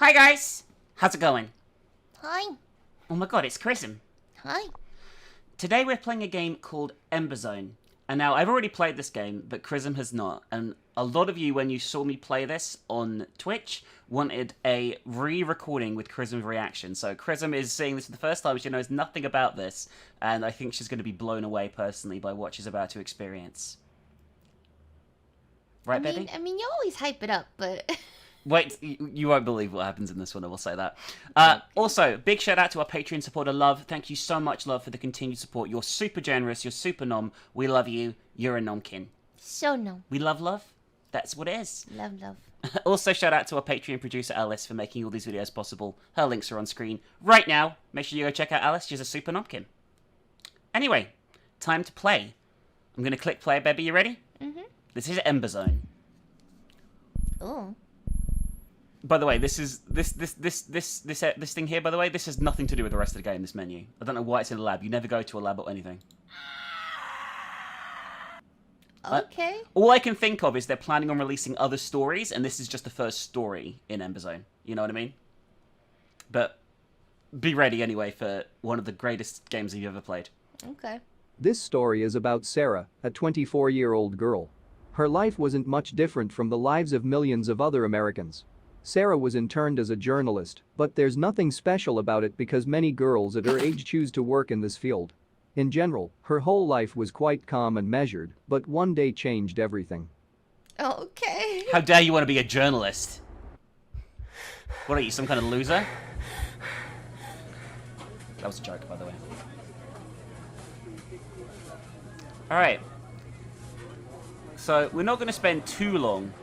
Hi guys! How's it going? Hi. Oh my god, it's Chrism. Hi. Today we're playing a game called Emberzone. And now, I've already played this game, but Chrism has not. And a lot of you, when you saw me play this on Twitch, wanted a re-recording with Chrism's reaction. So Chrism is seeing this for the first time. She knows nothing about this. And I think she's going to be blown away, personally, by what she's about to experience. Right, baby? I mean, you always hype it up, but... Wait, you won't believe what happens in this one, I will say that. Also, big shout out to our Patreon supporter, Love. Thank you so much, Love, for the continued support. You're super generous, you're super nom. We love you. You're a nomkin. So no. We love love. That's what it is. Love, love. Also, shout out to our Patreon producer, Alice, for making all these videos possible. Her links are on screen right now. Make sure you go check out Alice. She's a super nomkin. Anyway, time to play. I'm going to click play, baby. You ready? Mm-hmm. This is Emberzone. Oh. By the way, this thing here. By the way, this has nothing to do with the rest of the game. This menu. I don't know why it's in a lab. You never go to a lab or anything. Okay. All I can think of is they're planning on releasing other stories, and this is just the first story in Emberzone. You know what I mean? But be ready anyway for one of the greatest games you've ever played. Okay. This story is about Sarah, a 24-year-old girl. Her life wasn't much different from the lives of millions of other Americans. Sarah was interned as a journalist, but there's nothing special about it because many girls at her age choose to work in this field. In general, her whole life was quite calm and measured, but one day changed everything. Okay. How dare you want to be a journalist? What are you, some kind of loser? That was a joke, by the way. Alright. So, we're not going to spend too long,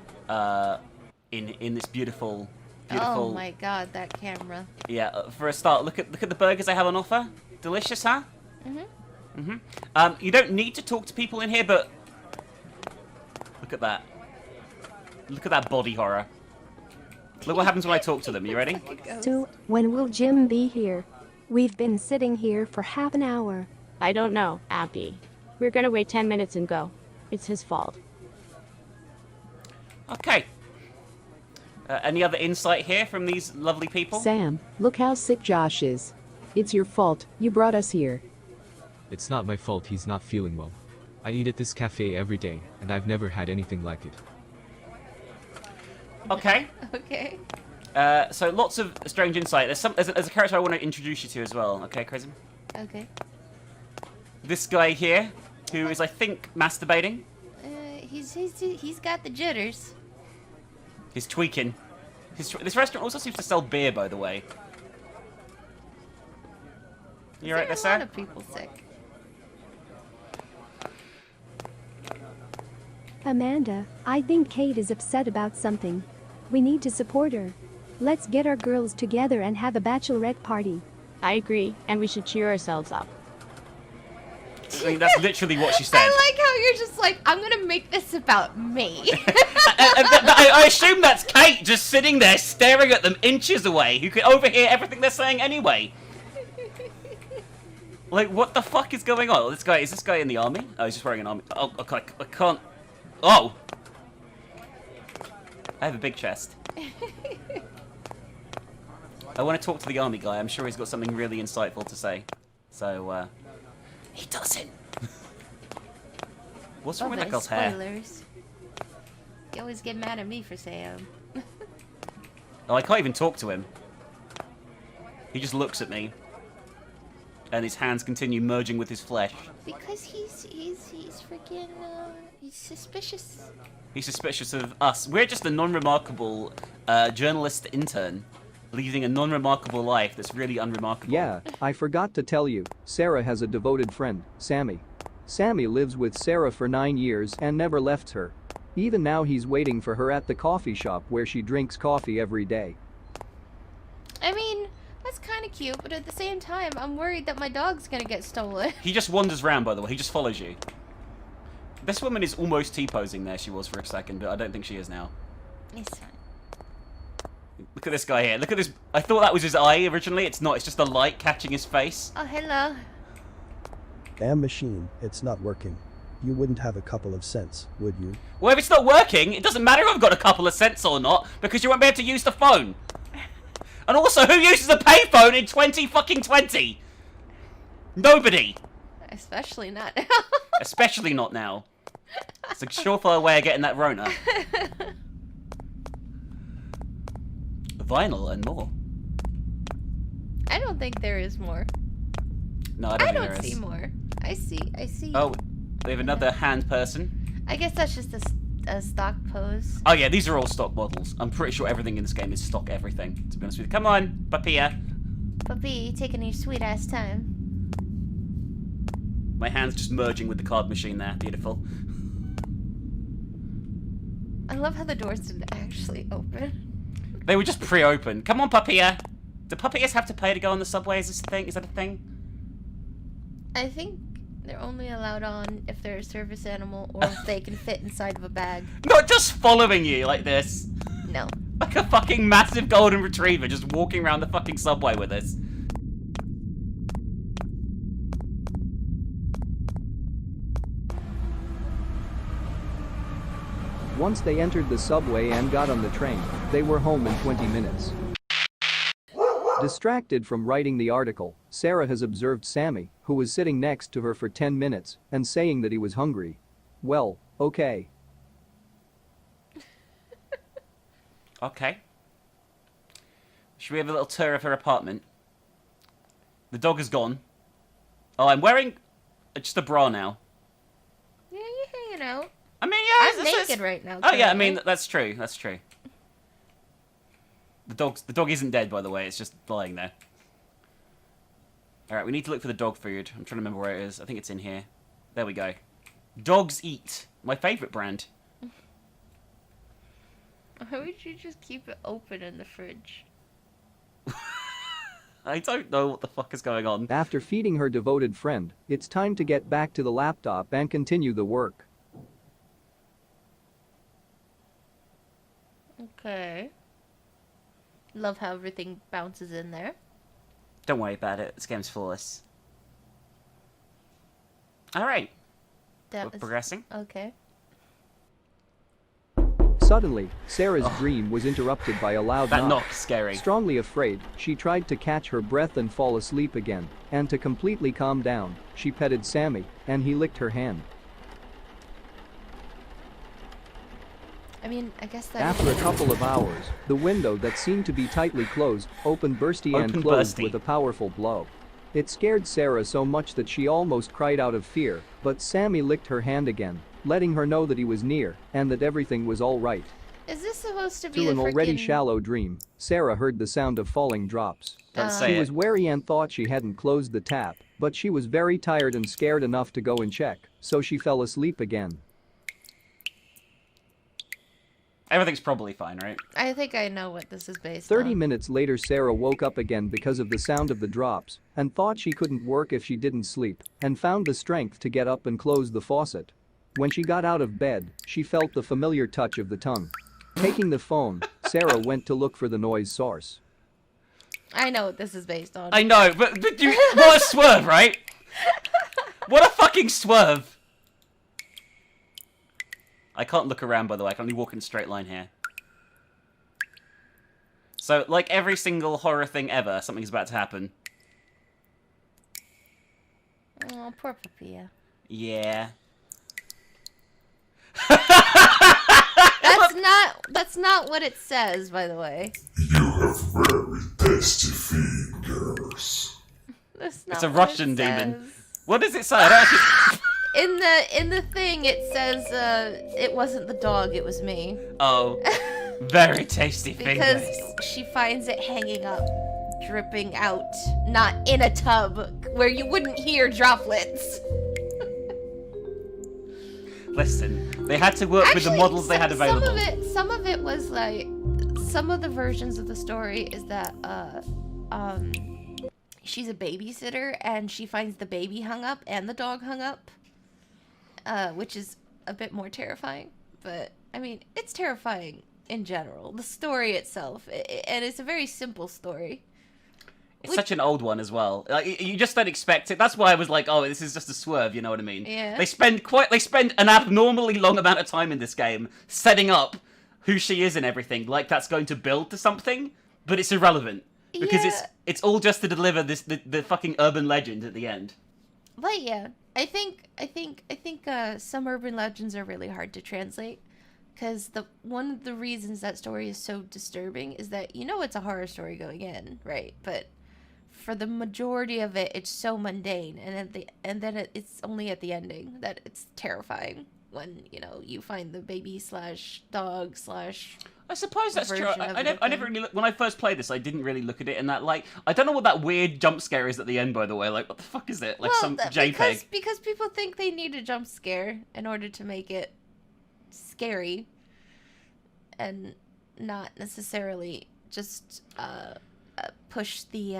in this beautiful. Oh my god, that camera. Yeah, for a start, look at the burgers they have on offer. Delicious, huh? You don't need to talk to people in here, but look at that. Look at that body horror. Look what happens when I talk to them. You ready? So, when will Jim be here? We've been sitting here for half an hour. I don't know, Abby. We're gonna wait 10 minutes and go. It's his fault. Okay. Any other insight here from these lovely people? Sam, look how sick Josh is. It's your fault, you brought us here. It's not my fault he's not feeling well. I eat at this cafe every day, and I've never had anything like it. Okay. Okay. So lots of strange insight. There's a character I want to introduce you to as well. Okay, Chrism? Okay. This guy here, who is, I think, masturbating. He's got the jitters. He's tweaking. This restaurant also seems to sell beer, by the way. You alright there, There's a sir? lot of people sick. Amanda, I think Kate is upset about something. We need to support her. Let's get our girls together and have a bachelorette party. I agree, and we should cheer ourselves up. I mean, that's literally what she said. I like how you're just like, I'm gonna make this about me. I assume that's Kate just sitting there staring at them inches away, who can overhear everything they're saying anyway. Like, what the fuck is going on? Is this guy in the army? Oh, he's just wearing an army. Oh, okay, I can't. Oh! I have a big chest. I want to talk to the army guy. I'm sure he's got something really insightful to say. So, he doesn't. What's wrong with that girl's hair? Spoilers. You always get mad at me for saying. Oh, I can't even talk to him. He just looks at me. And his hands continue merging with his flesh. Because he's freaking, he's suspicious. He's suspicious of us. We're just a non-remarkable journalist intern, leading a non-remarkable life that's really unremarkable. Yeah, I forgot to tell you, Sarah has a devoted friend, Sammy. Sammy lives with Sarah for 9 years and never left her. Even now he's waiting for her at the coffee shop where she drinks coffee every day. I mean, that's kind of cute, but at the same time, I'm worried that my dog's gonna get stolen. He just wanders around, by the way. He just follows you. This woman is almost T-posing there. She was for a second, but I don't think she is now. It's fine. Look at this guy here. Look at this. I thought that was his eye originally. It's not. It's just the light catching his face. Oh, hello. Damn machine, it's not working. You wouldn't have a couple of cents, would you? Well, if it's not working, it doesn't matter if I've got a couple of cents or not, because you won't be able to use the phone. And also, who uses a payphone in 2020? Nobody. Especially not now. Especially not now. It's a surefire way of getting that Rona. Vinyl and more. I don't think there is more. No, I I don't think don't there see is. more. I see. Oh, we have another hand person. I guess that's just a stock pose. Oh yeah, these are all stock models. I'm pretty sure everything in this game is stock everything, to be honest with you. Come on, Papilla. Puppy, you taking your sweet ass time. My hand's just merging with the card machine there. Beautiful. I love how the doors didn't actually open. They were just pre-open. Come on, Papilla. Do puppies have to pay to go on the subway? Is this a thing? Is that a thing? I think they're only allowed on if they're a service animal or if they can fit inside of a bag. Not just following you like this. No. Like a fucking massive golden retriever just walking around the fucking subway with us. Once they entered the subway and got on the train, they were home in 20 minutes. Distracted from writing the article, Sarah has observed Sammy, who was sitting next to her for 10 minutes, and saying that he was hungry. Well, okay. Okay. Should we have a little tour of her apartment? The dog is gone. Oh, I'm wearing just a bra now. Yeah, you're hanging out. I mean, yeah, I'm naked right now. Oh yeah, I currently. mean that's true. That's true. The dog isn't dead, by the way. It's just lying there. All right, we need to look for the dog food. I'm trying to remember where it is. I think it's in here. There we go. Dogs Eat, my favorite brand. Why would you just keep it open in the fridge? I don't know what the fuck is going on. After feeding her devoted friend, it's time to get back to the laptop and continue the work. Okay. Love how everything bounces in there. Don't worry about it. This game's flawless. All right, That we're was progressing. okay. Suddenly, Sarah's dream was interrupted by a loud That knock. knock's scary. Strongly afraid, she tried to catch her breath and fall asleep again, and to completely calm down, she petted Sammy, and he licked her hand. I mean, I guess that. After a couple of hours, the window that seemed to be tightly closed opened bursty and Opened closed bursty. with a powerful blow. It scared Sarah so much that she almost cried out of fear, but Sammy licked her hand again, letting her know that he was near and that everything was all right. Is this supposed to be Through the an already frickin- shallow dream, Sarah heard the sound of falling drops. Don't She say was it. wary and thought she hadn't closed the tap, but she was very tired and scared enough to go and check, so she fell asleep again. Everything's probably fine, right? I think I know what this is based 30 on. minutes later, Sarah woke up again because of the sound of the drops and thought she couldn't work if she didn't sleep and found the strength to get up and close the faucet. When she got out of bed, she felt the familiar touch of the tongue. Taking the phone, Sarah went to look for the noise source. I know what this is based on. I know, but what a swerve, right? What a fucking swerve! I can't look around, by the way. I can only walk in a straight line here. So, like every single horror thing ever, something's about to happen. Oh, poor Papilla. Yeah. That's not what it says, by the way. You have very tasty fingers. That's not It's a what Russian it demon. says. What does it say? I don't actually... In the thing it says it wasn't the dog, it was me. Oh. Very tasty Because fingers. she finds it hanging up, dripping out, not in a tub where you wouldn't hear droplets. Listen, they had to work with the models they had available. Some of it was like, some of the versions of the story is that she's a babysitter and she finds the baby hung up and the dog hung up, which is a bit more terrifying. But I mean, it's terrifying in general. The story itself, and it's a very simple story. It's such an old one as well. Like, you just don't expect it. That's why I was like, oh, this is just a swerve, you know what I mean? Yeah. They spend an abnormally long amount of time in this game setting up who she is and everything, like that's going to build to something, but it's irrelevant. Because Yeah. it's all just to deliver the fucking urban legend at the end. But yeah, I think some urban legends are really hard to translate, because one of the reasons that story is so disturbing is that it's a horror story going in, right? But for the majority of it, it's so mundane, and then it's only at the ending that it's terrifying when you find the baby / dog / I suppose that's true. version of I the never thing. really when I first played this, I didn't really look at it in that light. I don't know what that weird jump scare is at the end, by the way. Like, what the fuck is it? Like some JPEG. Because people think they need a jump scare in order to make it scary, and not necessarily just push the.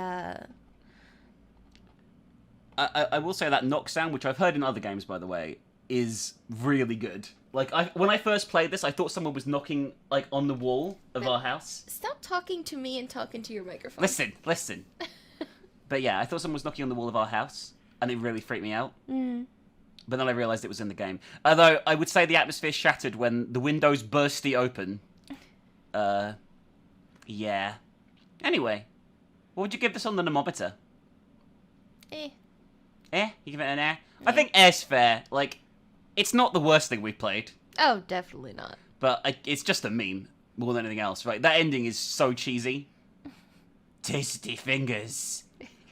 I will say that knock sound, which I've heard in other games, by the way, is really good. Like, when I first played this, I thought someone was knocking, like, on the wall of our house. Stop talking to me and talking to your microphone. Listen. But yeah, I thought someone was knocking on the wall of our house, and it really freaked me out. Mm. But then I realised it was in the game. Although, I would say the atmosphere shattered when the windows bursty open. Yeah. Anyway, what would you give this on the thermometer? Eh. Eh? You give it an eh? I think eh's fair. Like, it's not the worst thing we've played. Oh, definitely not. But it's just a meme more than anything else, right? That ending is so cheesy. Tasty fingers.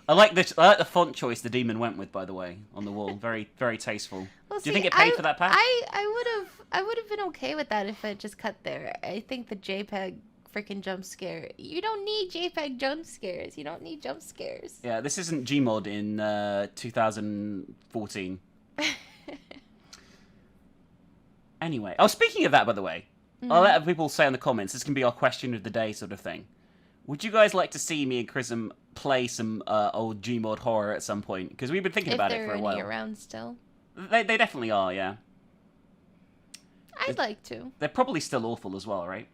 I like the font choice the demon went with, by the way, on the wall. Very, very tasteful. Well, Do you think it paid for that patch? I would have been okay with that if it just cut there. I think the JPEG freaking jump scare. You don't need JPEG jump scares. You don't need jump scares. Yeah, this isn't Gmod in 2014. Anyway, speaking of that, by the way, I'll let people say in the comments. This can be our question of the day sort of thing. Would you guys like to see me and Chrism play some old Gmod horror at some point? Because we've been thinking about it for a while. If they're around still. They definitely are, yeah. I'd like to. They're probably still awful as well, right?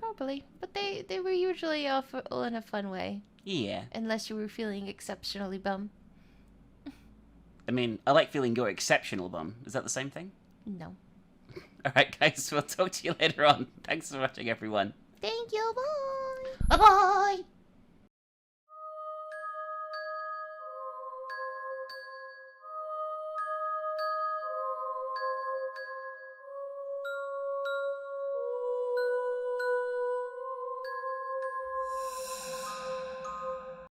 Probably. But they were usually awful in a fun way. Yeah. Unless you were feeling exceptionally bum. I mean, I like feeling you're exceptional, bum. Is that the same thing? No. Alright, guys, we'll talk to you later on. Thanks for watching, everyone. Thank you. Bye. Bye-bye!